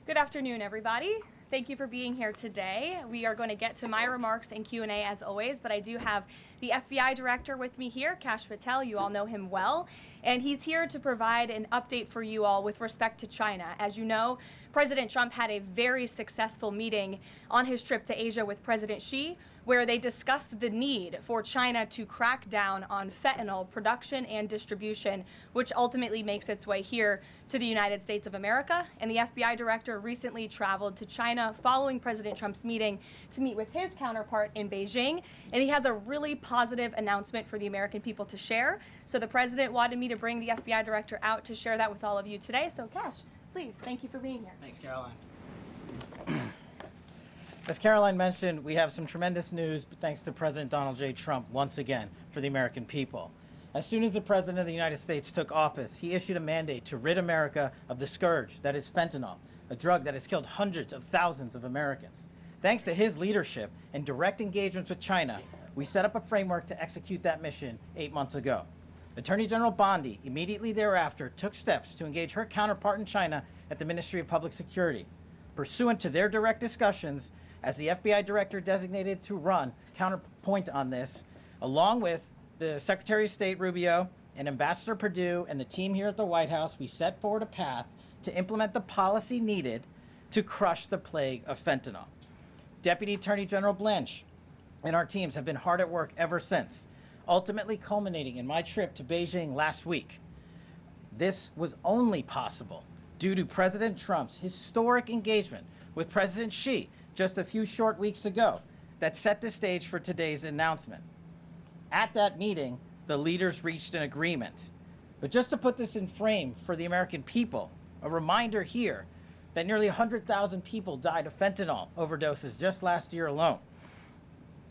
Good afternoon, everybody. Thank you for being here today. We are going to get to my remarks and Q&A as always, but I do have the FBI Director with me here, Kash Patel. You all know him well, and he's here to provide an update for you all with respect to China. As you know, President Trump had a very successful meeting on his trip to Asia with President Xi, where they discussed the need for China to crack down on fentanyl production and distribution, which ultimately makes its way here to the United States of America. And the FBI Director recently traveled to China following President Trump's meeting to meet with his counterpart in Beijing. And he has a really positive announcement for the American people to share. So the President wanted me to bring the FBI Director out to share that with all of you today. So Kash, please, thank you for being here. Thanks, Karoline. As Karoline mentioned, we have some tremendous news thanks to President Donald J. Trump once again for the American people. As soon as the President of the United States took office, he issued a mandate to rid America of the scourge that is fentanyl, a drug that has killed hundreds of thousands of Americans. Thanks to his leadership and direct engagements with China, we set up a framework to execute that mission 8 months ago. Attorney General Bondi immediately thereafter took steps to engage her counterpart in China at the Ministry of Public Security. Pursuant to their direct discussions, as the FBI Director designated to run counterpoint on this, along with the Secretary of State Rubio and Ambassador Perdue and the team here at the White House, we set forward a path to implement the policy needed to crush the plague of fentanyl. Deputy Attorney General Blanche and our teams have been hard at work ever since, ultimately culminating in my trip to Beijing last week. This was only possible due to President Trump's historic engagement with President Xi just a few short weeks ago that set the stage for today's announcement. At that meeting, the leaders reached an agreement. But just to put this in frame for the American people, a reminder here that nearly 100,000 people died of fentanyl overdoses just last year alone.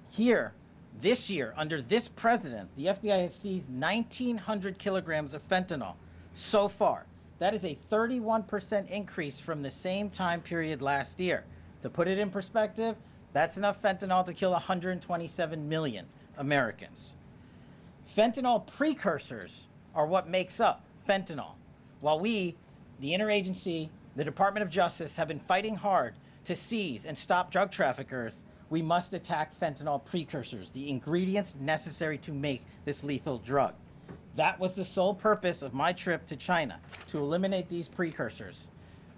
Here, this year, under this president, the FBI has seized 1,900 kilograms of fentanyl so far. That is a 31% increase from the same time period last year. To put it in perspective, that's enough fentanyl to kill 127 million Americans. Fentanyl precursors are what makes up fentanyl. While we, the interagency, the Department of Justice, have been fighting hard to seize and stop drug traffickers, we must attack fentanyl precursors, the ingredients necessary to make this lethal drug. That was the sole purpose of my trip to China, to eliminate these precursors.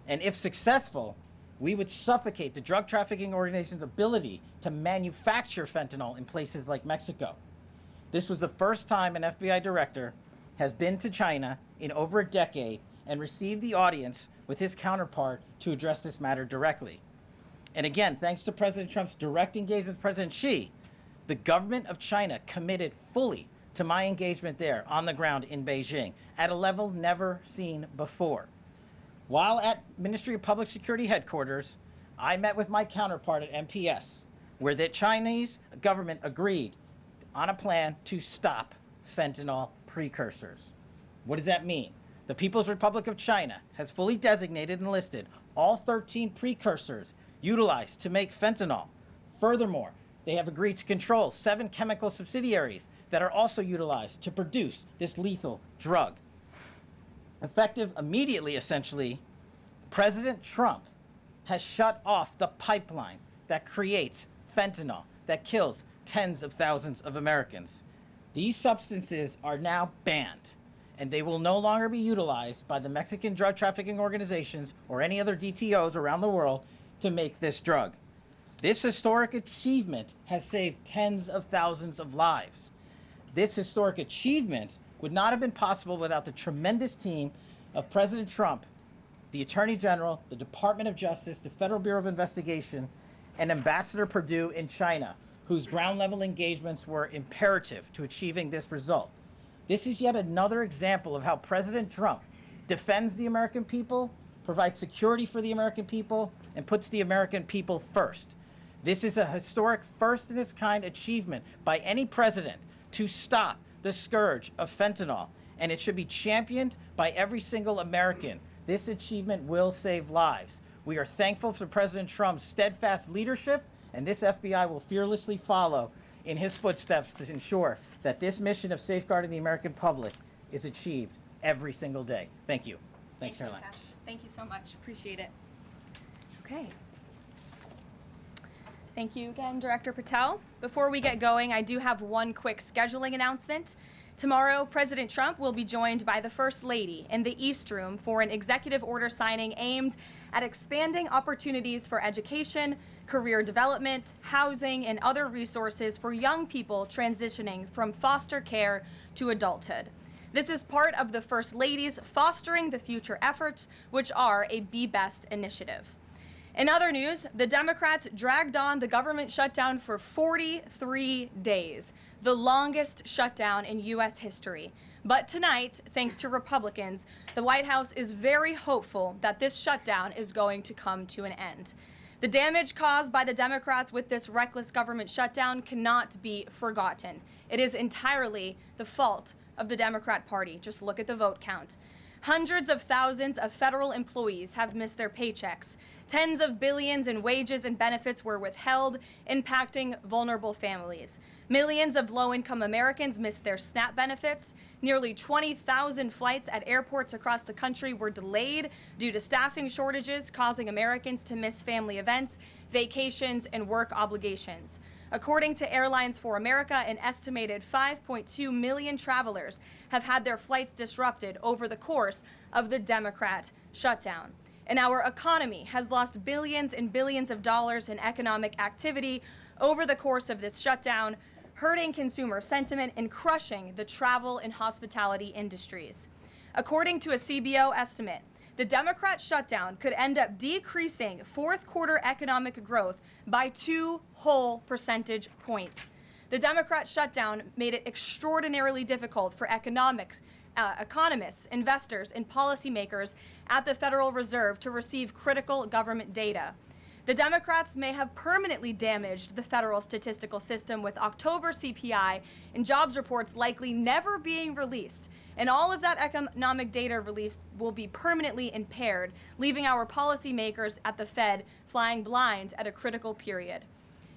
And if successful, we would suffocate the drug trafficking organization's ability to manufacture fentanyl in places like Mexico. This was the first time an FBI director has been to China in over a decade and received the audience with his counterpart to address this matter directly. And again, thanks to President Trump's direct engagement with President Xi, the government of China committed fully to my engagement there on the ground in Beijing at a level never seen before. While at Ministry of Public Security headquarters, I met with my counterpart at MPS, where the Chinese government agreed on a plan to stop fentanyl precursors. What does that mean? The People's Republic of China has fully designated and listed all 13 precursors utilized to make fentanyl. Furthermore, they have agreed to control 7 chemical subsidiaries that are also utilized to produce this lethal drug. Effective immediately, essentially, President Trump has shut off the pipeline that creates fentanyl that kills tens of thousands of Americans. These substances are now banned, and they will no longer be utilized by the Mexican drug trafficking organizations or any other DTOs around the world to make this drug. This historic achievement has saved tens of thousands of lives. This historic achievement would not have been possible without the tremendous team of President Trump, the Attorney General, the Department of Justice, the Federal Bureau of Investigation, and Ambassador Perdue in China, whose ground-level engagements were imperative to achieving this result. This is yet another example of how President Trump defends the American people, provides security for the American people, and puts the American people first. This is a historic first-in-its-kind achievement by any president to stop the scourge of fentanyl, and it should be championed by every single American. This achievement will save lives. We are thankful for President Trump's steadfast leadership, and this FBI will fearlessly follow in his footsteps to ensure that this mission of safeguarding the American public is achieved every single day. Thank you. Thanks, Karoline. Thank you so much. Appreciate it. Okay. Thank you again, Director Patel. Before we get going, I do have one quick scheduling announcement. Tomorrow, President Trump will be joined by the First Lady in the East Room for an executive order signing aimed at expanding opportunities for education, career development, housing, and other resources for young people transitioning from foster care to adulthood. This is part of the First Lady's Fostering the Future efforts, which are a Be Best initiative. In other news, the Democrats dragged on the government shutdown for 43 days, the longest shutdown in U.S. history. But tonight, thanks to Republicans, the White House is very hopeful that this shutdown is going to come to an end. The damage caused by the Democrats with this reckless government shutdown cannot be forgotten. It is entirely the fault of the Democrat Party. Just look at the vote count. Hundreds of thousands of federal employees have missed their paychecks. Tens of billions in wages and benefits were withheld, impacting vulnerable families. Millions of low-income Americans missed their SNAP benefits. Nearly 20,000 flights at airports across the country were delayed due to staffing shortages, causing Americans to miss family events, vacations, and work obligations. According to Airlines for America, an estimated 5.2 million travelers have had their flights disrupted over the course of the Democrat shutdown. And our economy has lost billions and billions of dollars in economic activity over the course of this shutdown, hurting consumer sentiment and crushing the travel and hospitality industries. According to a CBO estimate, the Democrat shutdown could end up decreasing fourth quarter economic growth by 2 whole percentage points. The Democrat shutdown made it extraordinarily difficult for economists, investors, and policymakers at the Federal Reserve to receive critical government data. The Democrats may have permanently damaged the federal statistical system, with October CPI and jobs reports likely never being released. And all of that economic data released will be permanently impaired, leaving our policymakers at the Fed flying blind at a critical period.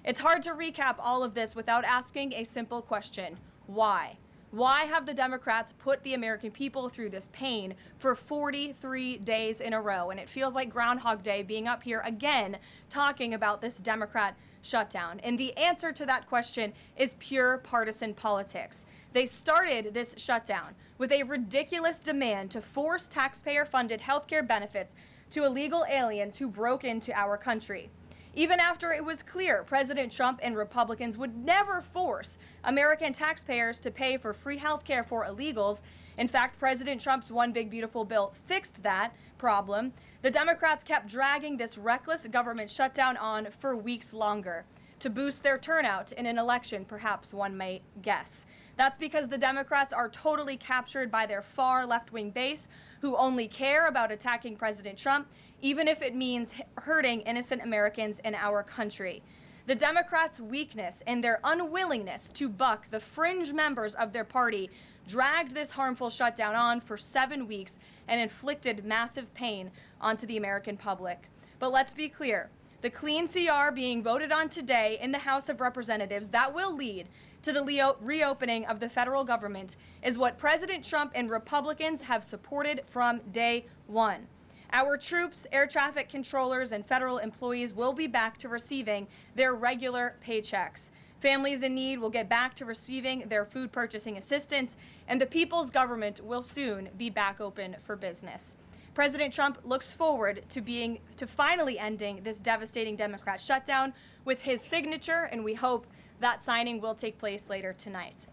It's hard to recap all of this without asking a simple question: why? Why have the Democrats put the American people through this pain for 43 days in a row? And it feels like Groundhog Day being up here again talking about this Democrat shutdown. And the answer to that question is pure partisan politics. They started this shutdown with a ridiculous demand to force taxpayer-funded healthcare benefits to illegal aliens who broke into our country. Even after it was clear President Trump and Republicans would never force American taxpayers to pay for free health care for illegals. In fact, President Trump's One Big Beautiful Bill fixed that problem. The Democrats kept dragging this reckless government shutdown on for weeks longer to boost their turnout in an election, perhaps one might guess. That's because the Democrats are totally captured by their far left-wing base, who only care about attacking President Trump, even if it means hurting innocent Americans in our country. The Democrats' weakness and their unwillingness to buck the fringe members of their party dragged this harmful shutdown on for 7 weeks and inflicted massive pain onto the American public. But let's be clear, the clean CR being voted on today in the House of Representatives that will lead to the reopening of the federal government is what President Trump and Republicans have supported from day one. Our troops, air traffic controllers, and federal employees will be back to receiving their regular paychecks. Families in need will get back to receiving their food purchasing assistance, and the people's government will soon be back open for business. President Trump looks forward to finally ending this devastating Democrat shutdown with his signature, and we hope that signing will take place later tonight.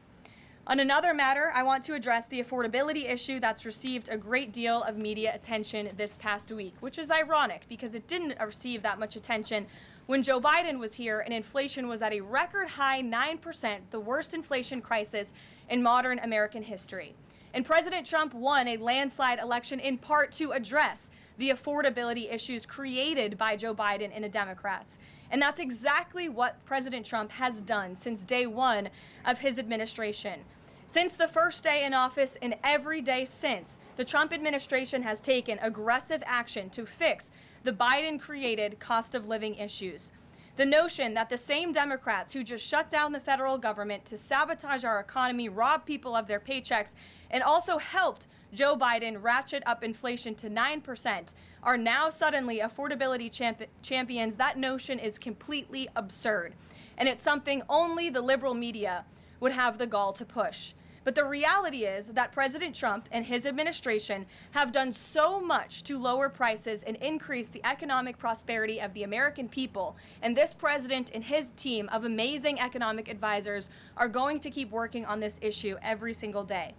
On another matter, I want to address the affordability issue that's received a great deal of media attention this past week, which is ironic because it didn't receive that much attention when Joe Biden was here and inflation was at a record high 9%, the worst inflation crisis in modern American history. And President Trump won a landslide election in part to address the affordability issues created by Joe Biden and the Democrats. And that's exactly what President Trump has done since day one of his administration. Since the first day in office and every day since, the Trump administration has taken aggressive action to fix the Biden-created cost of living issues. The notion that the same Democrats who just shut down the federal government to sabotage our economy, rob people of their paychecks, and also helped Joe Biden ratchet up inflation to 9%, are now suddenly affordability champions. That notion is completely absurd. And it's something only the liberal media would have the gall to push. But the reality is that President Trump and his administration have done so much to lower prices and increase the economic prosperity of the American people. And this president and his team of amazing economic advisors are going to keep working on this issue every single day.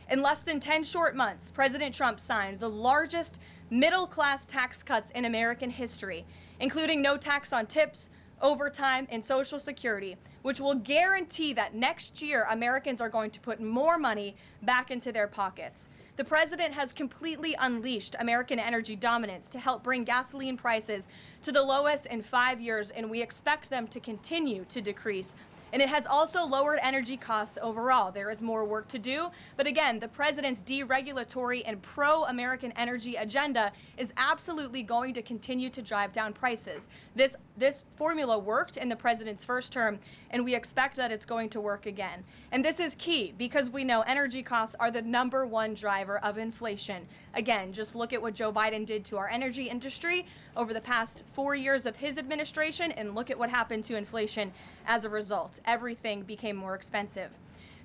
In less than 10 short months, President Trump signed the largest middle-class tax cuts in American history, including no tax on tips, overtime, and Social Security, which will guarantee that next year Americans are going to put more money back into their pockets. The president has completely unleashed American energy dominance to help bring gasoline prices to the lowest in 5 years, and we expect them to continue to decrease. And it has also lowered energy costs overall. There is more work to do, but again, the president's deregulatory and pro-American energy agenda is absolutely going to continue to drive down prices. This formula worked in the president's first term, and we expect that it's going to work again. And this is key because we know energy costs are the #1 driver of inflation. Again, just look at what Joe Biden did to our energy industry over the past 4 years of his administration, and look at what happened to inflation as a result. Everything became more expensive.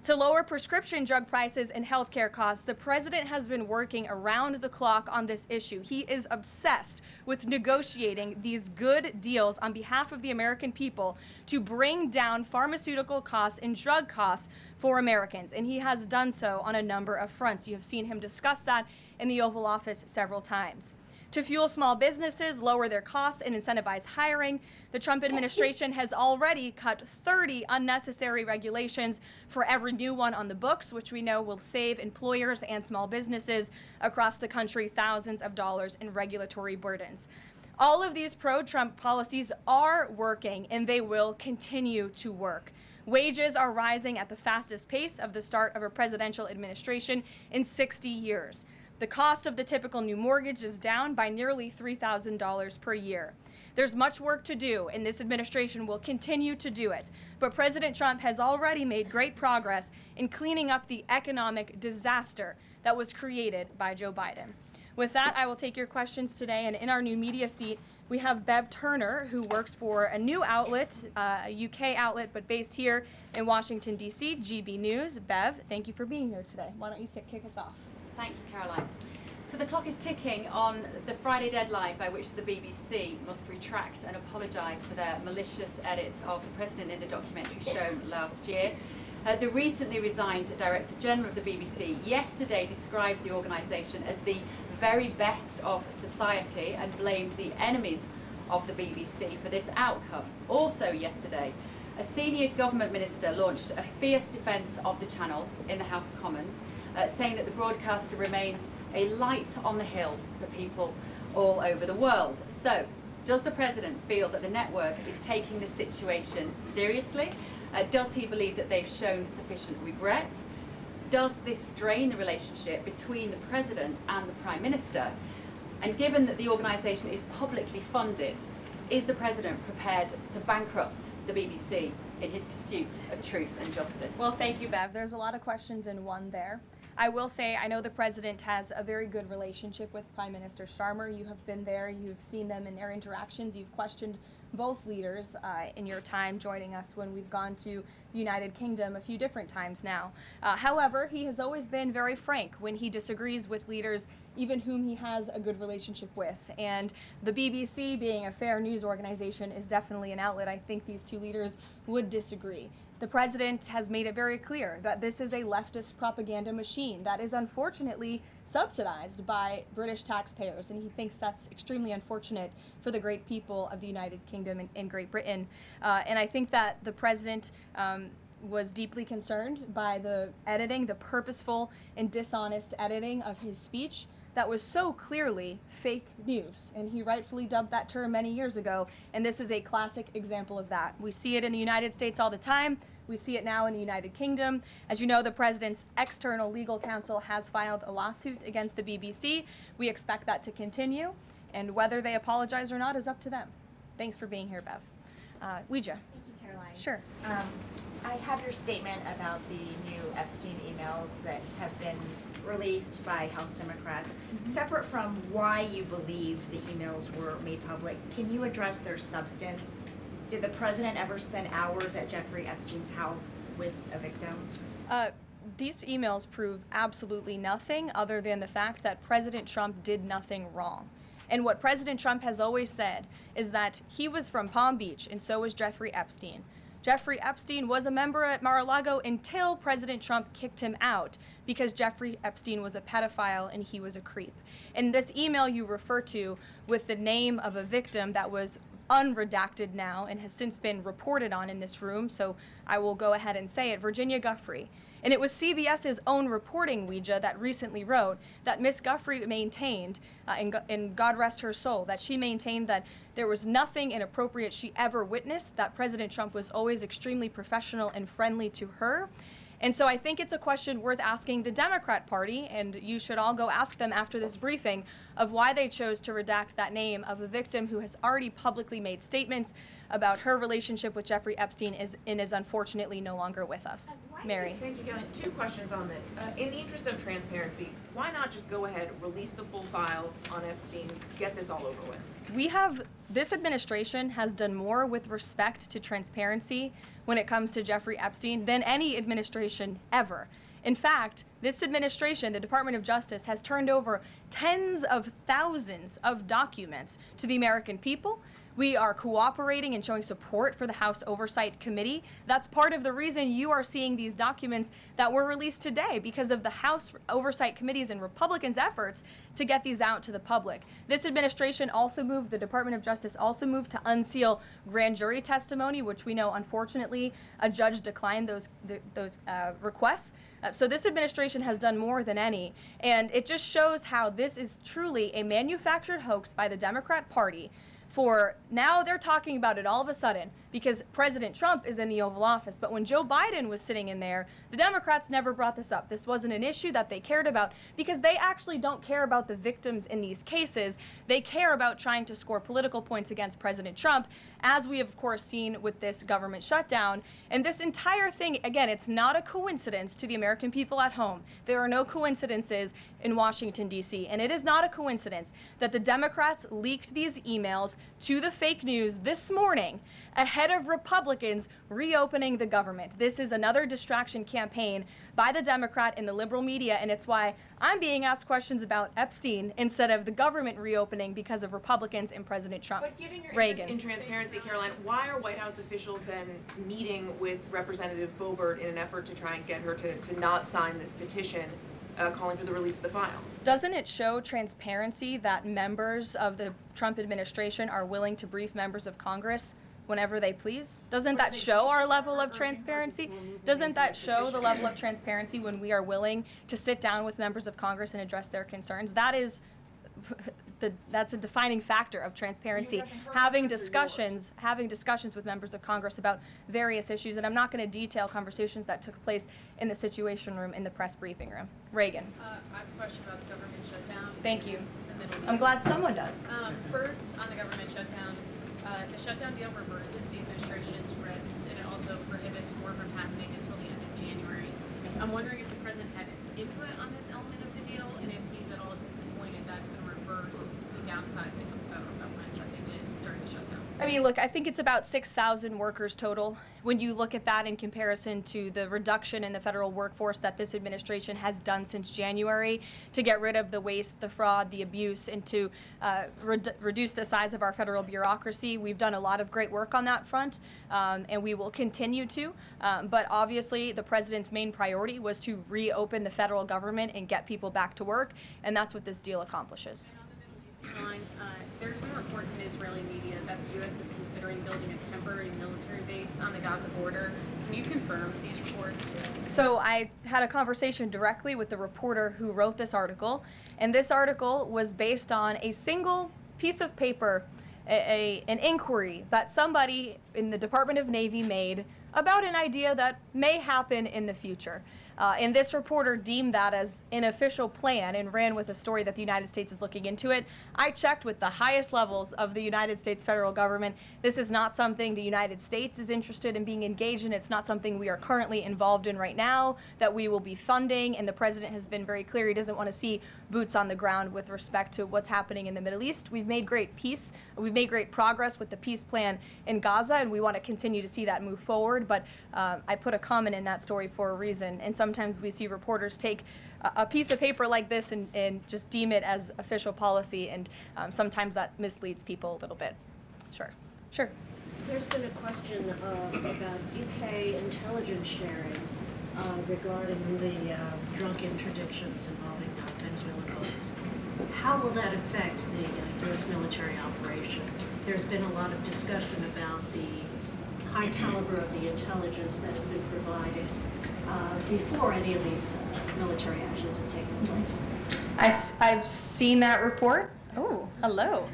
To lower prescription drug prices and healthcare costs, the president has been working around the clock on this issue. He is obsessed with negotiating these good deals on behalf of the American people to bring down pharmaceutical costs and drug costs for Americans, and he has done so on a number of fronts. You have seen him discuss that in the Oval Office several times. To fuel small businesses, lower their costs, and incentivize hiring, the Trump administration has already cut 30 unnecessary regulations for every new one on the books, which we know will save employers and small businesses across the country thousands of dollars in regulatory burdens. All of these pro-Trump policies are working, and they will continue to work. Wages are rising at the fastest pace of the start of a presidential administration in 60 years. The cost of the typical new mortgage is down by nearly $3,000 per year. There's much work to do, and this administration will continue to do it. But President Trump has already made great progress in cleaning up the economic disaster that was created by Joe Biden. With that, I will take your questions today, and in our new media seat, we have Bev Turner, who works for a new outlet, a UK outlet, but based here in Washington, D.C., GB News. Bev, thank you for being here today. Why don't you kick us off? Thank you, Caroline. So the clock is ticking on the Friday deadline by which the BBC must retract and apologise for their malicious edits of the president in the documentary shown last year. The recently resigned Director General of the BBC yesterday described the organisation as the very best of society and blamed the enemies of the BBC for this outcome. Also yesterday, a senior government minister launched a fierce defence of the channel in the House of Commons, saying that the broadcaster remains a light on the hill for people all over the world. So, does the president feel that the network is taking the situation seriously? Does he believe that they've shown sufficient regret? Does this strain the relationship between the president and the prime minister? And given that the organisation is publicly funded, is the president prepared to bankrupt the BBC in his pursuit of truth and justice? Well, thank you, Bev. There's a lot of questions in one there. I will say I know the president has a very good relationship with Prime Minister Starmer. You have been there. You've seen them in their interactions. You've questioned both leaders in your time joining us when we've gone to the United Kingdom a few different times now. However, he has always been very frank when he disagrees with leaders, even whom he has a good relationship with. And the BBC, being a fair news organization, is definitely an outlet. I think these two leaders would disagree. The president has made it very clear that this is a leftist propaganda machine that is unfortunately subsidized by British taxpayers, and he thinks that's extremely unfortunate for the great people of the United Kingdom and Great Britain. And I think that the president was deeply concerned by the editing, the purposeful and dishonest editing of his speech that was so clearly fake news, and he rightfully dubbed that term many years ago, and this is a classic example of that. We see it in the United States all the time. We see it now in the United Kingdom. As you know, the president's external legal counsel has filed a lawsuit against the BBC. We expect that to continue, and whether they apologize or not is up to them. Thanks for being here, Bev. Ouija. Thank you, Caroline. Sure. I have your statement about the new Epstein emails that have been released by House Democrats. Separate from why you believe the emails were made public, can you address their substance? Did the president ever spend hours at Jeffrey Epstein's house with a victim? These emails prove absolutely nothing other than the fact that President Trump did nothing wrong. And what President Trump has always said is that he was from Palm Beach, and so was Jeffrey Epstein. Jeffrey Epstein was a member at Mar-a-Lago until President Trump kicked him out because Jeffrey Epstein was a pedophile and he was a creep. And this email you refer to with the name of a victim that was unredacted now and has since been reported on in this room, so I will go ahead and say it, Virginia Giuffre. And it was CBS's own reporting, Ouija, that recently wrote that Miss Giuffre maintained, and God rest her soul, that she maintained that there was nothing inappropriate she ever witnessed, that President Trump was always extremely professional and friendly to her. And so I think it's a question worth asking the Democrat Party, and you should all go ask them after this briefing, of why they chose to redact that name of a victim who has already publicly made statements about her relationship with Jeffrey Epstein and is unfortunately no longer with us. Mary. Thank you, Karoline. Two questions on this. In the interest of transparency, why not just go ahead, release the full files on Epstein, get this all over with? This administration has done more with respect to transparency when it comes to Jeffrey Epstein than any administration ever. In fact, this administration, the Department of Justice, has turned over tens of thousands of documents to the American people. We are cooperating and showing support for the House Oversight Committee. That's part of the reason you are seeing these documents that were released today, because of the House Oversight Committee's and Republicans' efforts to get these out to the public. This administration also moved, the Department of Justice also moved to unseal grand jury testimony, which we know, unfortunately, a judge declined those requests. So this administration has done more than any, and it just shows how this is truly a manufactured hoax by the Democrat Party. For now they're talking about it all of a sudden because President Trump is in the Oval Office. But when Joe Biden was sitting in there, the Democrats never brought this up. This wasn't an issue that they cared about because they actually don't care about the victims in these cases. They care about trying to score political points against President Trump, as we have, of course, seen with this government shutdown. And this entire thing, again, it's not a coincidence to the American people at home. There are no coincidences in Washington, D.C. And it is not a coincidence that the Democrats leaked these emails to the fake news this morning ahead of Republicans reopening the government. This is another distraction campaign by the Democrat and the liberal media, and it's why I'm being asked questions about Epstein instead of the government reopening because of Republicans and President Trump. But given your Reagan. interest in transparency, Karoline, why are White House officials then meeting with Representative Boebert in an effort to try and get her to not sign this petition calling for the release of the files? Doesn't it show transparency that members of the Trump administration are willing to brief members of Congress whenever they please? Doesn't that show our level of transparency? Doesn't that show the level of transparency when we are willing to sit down with members of Congress and address their concerns? That is that's a defining factor of transparency. Having discussions with members of Congress about various issues, and I'm not going to detail conversations that took place in the Situation Room in the press briefing room. Reagan. I have a question about the government shutdown. Thank you. The Middle East. I'm glad someone does. First, on the government shutdown, the shutdown deal reverses the administration's regs, and it also prohibits more from happening until the end of January. I'm wondering if the president had input on this element of the deal, and if he's at all disappointed that's going to reverse the downsizing of the federal government that they did during the shutdown. I mean, look, I think it's about 6,000 workers total. When you look at that in comparison to the reduction in the federal workforce that this administration has done since January to get rid of the waste, the fraud, the abuse, and to reduce the size of our federal bureaucracy, we've done a lot of great work on that front, and we will continue to. But obviously, the president's main priority was to reopen the federal government and get people back to work, and that's what this deal accomplishes. Line, there's been reports in Israeli media that the U.S. is considering building a temporary military base on the Gaza border. Can you confirm these reports? So I had a conversation directly with the reporter who wrote this article, and this article was based on a single piece of paper, an inquiry that somebody in the Department of Navy made about an idea that may happen in the future. And this reporter deemed that as an official plan and ran with a story that the United States is looking into it. I checked with the highest levels of the United States federal government. This is not something the United States is interested in being engaged in. It's not something we are currently involved in right now that we will be funding. And the president has been very clear he doesn't want to see boots on the ground with respect to what's happening in the Middle East. We've made great peace. We've made great progress with the peace plan in Gaza, and we want to continue to see that move forward. But I put a comment in that story for a reason. And sometimes we see reporters take a piece of paper like this and just deem it as official policy, and sometimes that misleads people a little bit. Sure. There's been a question about UK intelligence sharing regarding the drunk interdictions involving Venezuelan boats. How will that affect the U.S. military operation? There's been a lot of discussion about the high caliber of the intelligence that has been provided before any of these military actions have taken place. I've seen that report. Oh, hello.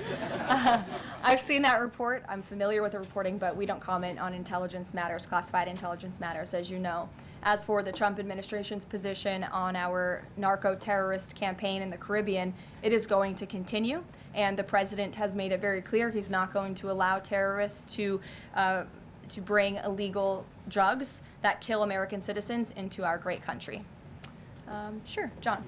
I've seen that report. I'm familiar with the reporting, but we don't comment on intelligence matters, classified intelligence matters, as you know. As for the Trump administration's position on our narco-terrorist campaign in the Caribbean, it is going to continue, and the president has made it very clear he's not going to allow terrorists to bring illegal drugs that kill American citizens into our great country. Sure, John.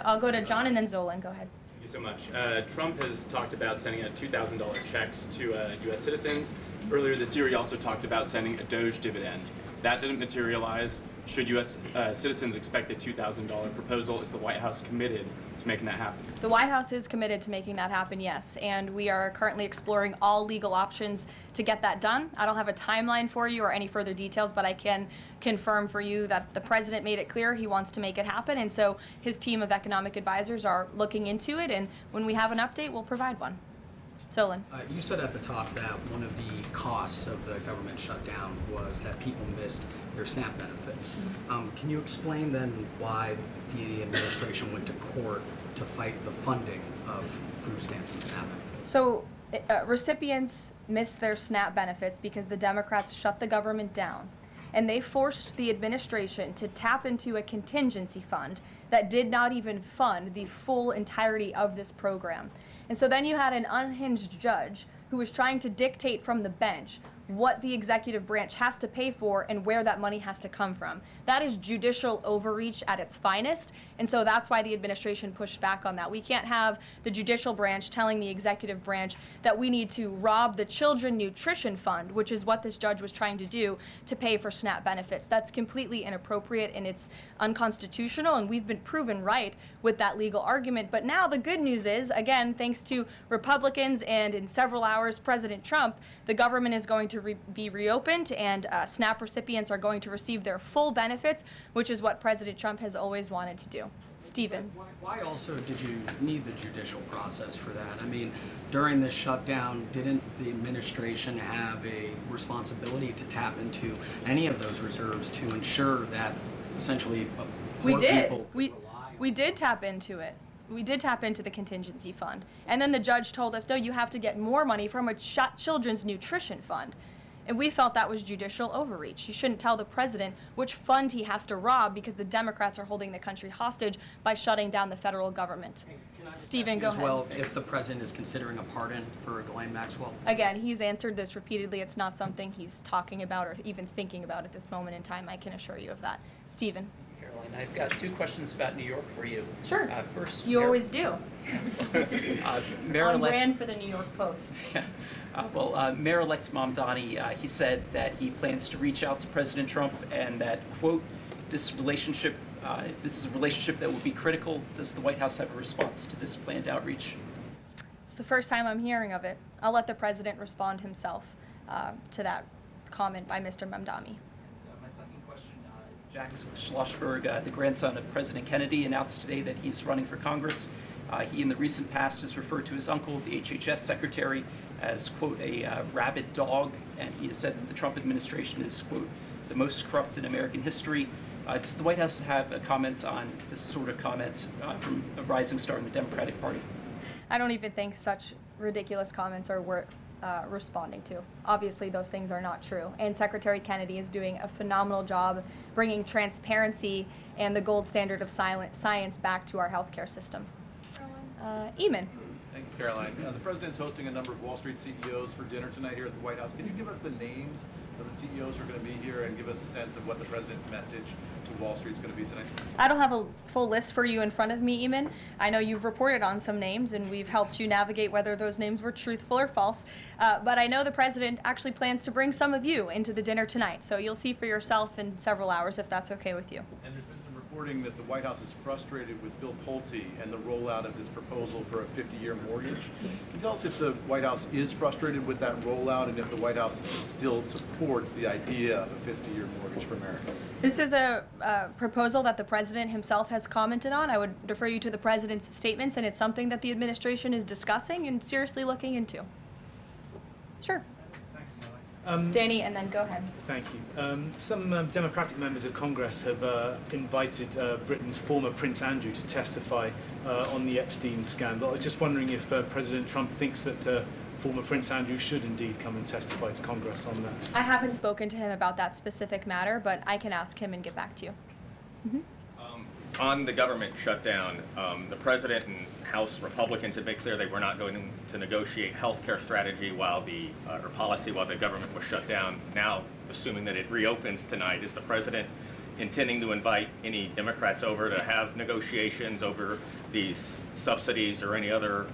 I'll go to John and then Zolan. Go ahead. Thank you so much. Trump has talked about sending out $2,000 checks to U.S. citizens. Earlier this year, he also talked about sending a Doge dividend. That didn't materialize. Should U.S. Citizens expect the $2,000 proposal? Is the White House committed to making that happen? The White House is committed to making that happen, yes. And we are currently exploring all legal options to get that done. I don't have a timeline for you or any further details, but I can confirm for you that the president made it clear he wants to make it happen. And so his team of economic advisors are looking into it. And when we have an update, we'll provide one. Solon. You said at the top that one of the costs of the government shutdown was that people missed their SNAP benefits. Can you explain then why the administration went to court to fight the funding of food stamps and SNAP benefits? So recipients missed their SNAP benefits because the Democrats shut the government down, and they forced the administration to tap into a contingency fund that did not even fund the full entirety of this program. And so then you had an unhinged judge who was trying to dictate from the bench what the executive branch has to pay for and where that money has to come from. That is judicial overreach at its finest, and so that's why the administration pushed back on that. We can't have the judicial branch telling the executive branch that we need to rob the Children Nutrition Fund, which is what this judge was trying to do, to pay for SNAP benefits. That's completely inappropriate and it's unconstitutional, and we've been proven right with that legal argument. But now the good news is, again, thanks to Republicans and in several hours President Trump, the government is going to be reopened, and SNAP recipients are going to receive their full benefits, which is what President Trump has always wanted to do. Stephen. Why also did you need the judicial process for that? I mean, during this shutdown, didn't the administration have a responsibility to tap into any of those reserves to ensure that essentially poor people could rely on? We did tap into it. We did tap into the contingency fund. And then the judge told us, no, you have to get more money from a Children's Nutrition Fund. And we felt that was judicial overreach. You shouldn't tell the president which fund he has to rob because the Democrats are holding the country hostage by shutting down the federal government. Stephen, go ahead. Well, if the president is considering a pardon for Ghislaine Maxwell? Again, he's answered this repeatedly. It's not something he's talking about or even thinking about at this moment in time. I can assure you of that. Stephen. Karoline, I've got two questions about New York for you. Sure. First, you always do. Mayor-elect, on brand for the New York Post. Mayor-elect Mamdani, he said that he plans to reach out to President Trump and that, quote, this is a relationship that will be critical. Does the White House have a response to this planned outreach? It's the first time I'm hearing of it. I'll let the president respond himself to that comment by Mr. Mamdani. My second question, Jack Schlossberg, the grandson of President Kennedy, announced today that he's running for Congress. He, in the recent past, has referred to his uncle, the HHS secretary, as, quote, a rabid dog, and he has said that the Trump administration is, quote, the most corrupt in American history. Does the White House have a comment on this sort of comment from a rising star in the Democratic Party? I don't even think such ridiculous comments are responding to. Obviously, those things are not true. And Secretary Kennedy is doing a phenomenal job bringing transparency and the gold standard of science back to our healthcare system. Eamon. Thank you, Caroline. The President's hosting a number of Wall Street CEOs for dinner tonight here at the White House. Can you give us the names of the CEOs who are going to be here and give us a sense of what the President's message to Wall Street is going to be tonight? I don't have a full list for you in front of me, Eamon. I know you've reported on some names, and we've helped you navigate whether those names were truthful or false. But I know the President actually plans to bring some of you into the dinner tonight, so you'll see for yourself in several hours if that's okay with you. And there's been some reporting that the White House is frustrated with Bill Pulte and the rollout of this proposal for a 50-year mortgage. Can you tell us if the White House is frustrated with that rollout and if the White House still supports the idea of a 50-year mortgage for Americans? This is a proposal that the President himself has commented on. I would defer you to the President's statements, and it's something that the administration is discussing and seriously looking into. Sure. Danny, and then go ahead. Thank you. Some Democratic members of Congress have invited Britain's former Prince Andrew to testify on the Epstein scandal. I was just wondering if President Trump thinks that former Prince Andrew should indeed come and testify to Congress on that. I haven't spoken to him about that specific matter, but I can ask him and get back to you. On the government shutdown, the President and House Republicans have made clear they were not going to negotiate health care strategy or policy while the government was shut down. Now, assuming that it reopens tonight, is the President intending to invite any Democrats over to have negotiations over these subsidies or any other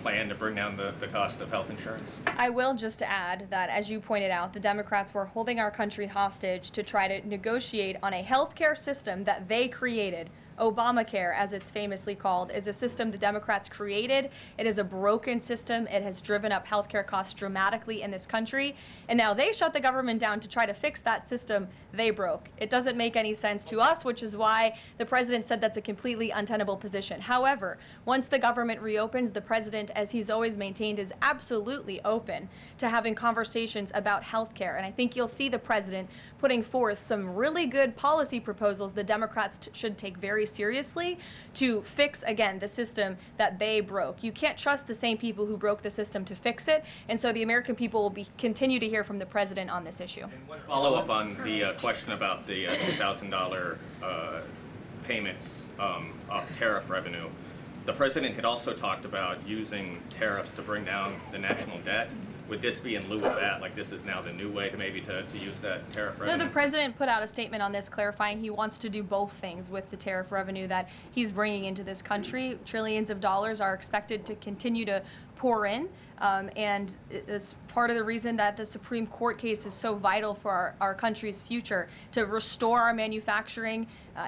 plan to bring down the cost of health insurance? I will just add that, as you pointed out, the Democrats were holding our country hostage to try to negotiate on a healthcare system that they created. Obamacare, as it's famously called, is a system the Democrats created. It is a broken system. It has driven up healthcare costs dramatically in this country. And now they shut the government down to try to fix that system they broke. It doesn't make any sense to us, which is why the President said that's a completely untenable position. However, once the government reopens, the President, as he's always maintained, is absolutely open to having conversations about healthcare. And I think you'll see the President putting forth some really good policy proposals the Democrats should take very seriously to fix, again, the system that they broke. You can't trust the same people who broke the system to fix it, and so the American people will continue to hear from the President on this issue. Follow up on the question about the $2,000 payments off tariff revenue. The President had also talked about using tariffs to bring down the national debt. Would this be in lieu of that? Like, this is now the new way to maybe to use that tariff revenue? No, the President put out a statement on this clarifying he wants to do both things with the tariff revenue that he's bringing into this country. Trillions of dollars are expected to continue to pour in, and it's part of the reason that the Supreme Court case is so vital for our country's future, to restore our manufacturing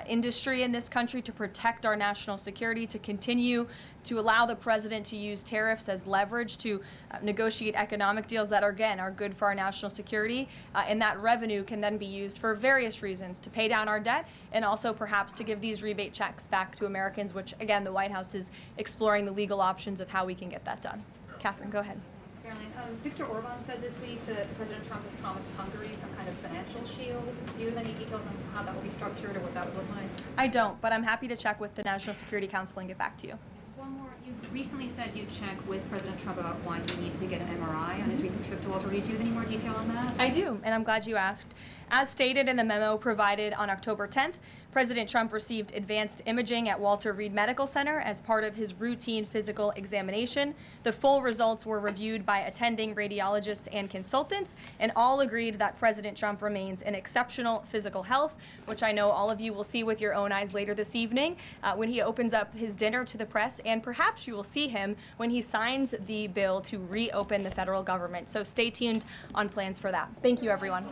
industry in this country, to protect our national security, to continue to allow the President to use tariffs as leverage to negotiate economic deals that, again, are good for our national security. And that revenue can then be used for various reasons, to pay down our debt and also perhaps to give these rebate checks back to Americans, which, again, the White House is exploring the legal options of how we can get that done. Catherine, go ahead. Caroline, Viktor Orban said this week that President Trump has promised Hungary some kind of financial shield. Do you have any details on how that will be structured or what that would look like? I don't, but I'm happy to check with the National Security Council and get back to you. One more. You recently said you'd check with President Trump about why he needs to get an MRI on his recent trip to Walter Reed. Do you have any more detail on that? I do, and I'm glad you asked. As stated in the memo provided on October 10th, President Trump received advanced imaging at Walter Reed Medical Center as part of his routine physical examination. The full results were reviewed by attending radiologists and consultants, and all agreed that President Trump remains in exceptional physical health, which I know all of you will see with your own eyes later this evening when he opens up his dinner to the press, and perhaps you will see him when he signs the bill to reopen the federal government. So stay tuned on plans for that. Thank you, everyone.